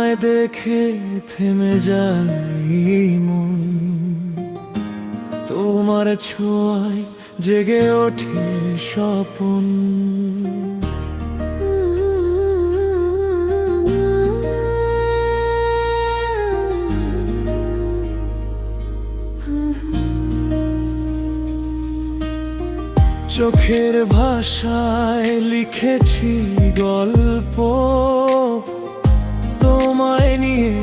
তোমায় দেখে থেমে যায় মন, তোমার ছোঁয়ায় জেগে ওঠে স্বপন। চোখের ভাষায় লিখেছি গল্প, তোমায় নিয়ে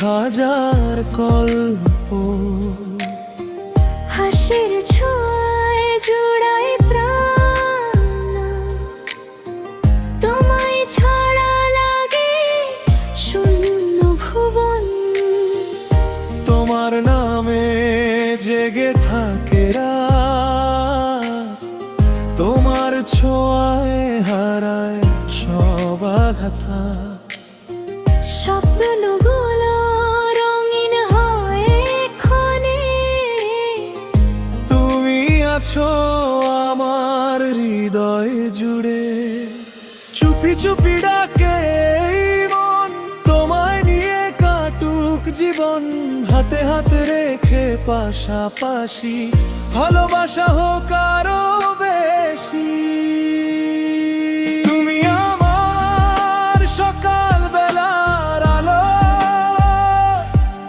হাজার গল্প। হাসির ছোঁয়ায় জুড়াই প্রাণ, তোমায় ছাড়া লাগে শূন্য ভুবন। তোমার নামে জেগে থাকে রাত, তোমার ছোঁয়ায় হারায় সব আঘাতা। স্বপ্নগুলো রঙিন হয় ক্ষণে, তুমি আছো আমার হৃদয় জুড়ে। চুপি চুপি ডাকে এই মন, তোমায় নিয়ে কাটুক জীবন। হাতে হাতে রেখে পাশাপাশি, ভালোবাসা হোক আরো বেশি। তুমি আমার সকাল বেলার আলো,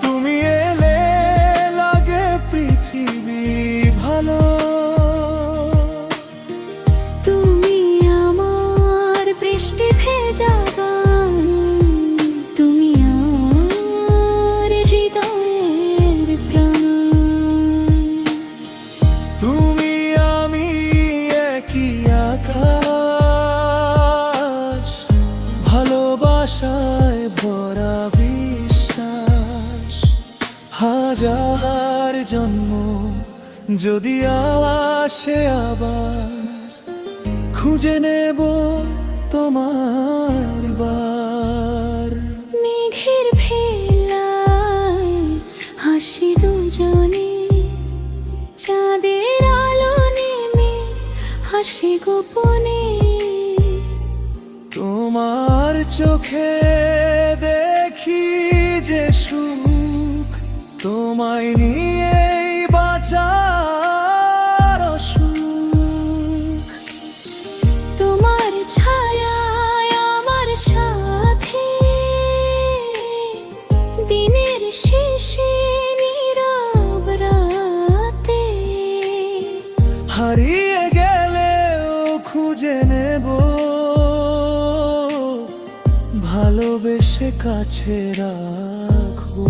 তুমি এলে লাগে পৃথিবী ভালো। তুমি আমার বৃষ্টি ভেজা গান, তুমি আমার হৃদয়ের প্রাণ। তুমি আমি একই আকাশ, ভালোবাসায় ভরা বিশ্বাস। হাজার জন্ম যদি আসে আবার, খুঁজে নেব তোমার বার। মেঘের ভেলায় হাসি দুজনে, চাঁদের আলো নেমে হাসি গোপনে। তোমার চোখে দেখি যে সুখ, তোমায় নিয়েই বাঁচার অসুখ। তোমার ছায়ায় আমার সাথে, দিনের শেষে নীরব রাতে। হারিয়ে গেলেও খুঁজে নেব, ভালোবেসে কাছে রাখবো।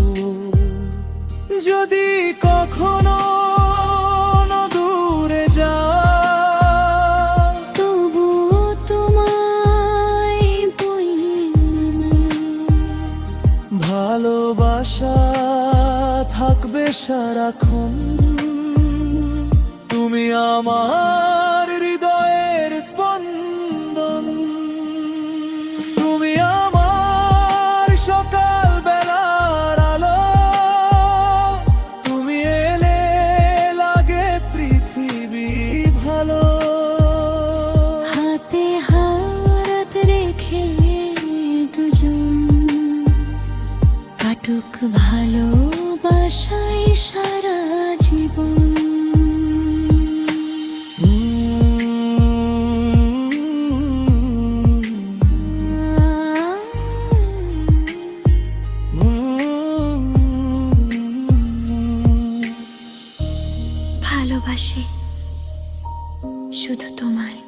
যদি কখনো দূরে যাও, তবু তোমায় বইয়ে ভালোবাসা থাকবে সারাক্ষণ। তুমি আমার হৃদয়ের স্পন্দন, তুমি আমার সকাল বেলার আলো। তুমি এলে লাগে পৃথিবী ভালো। হাতে হাত রেখে দুজন, কাটুক ভালোবাসায় সারা জীবন। ভালোবাসি শুধু তোমায়।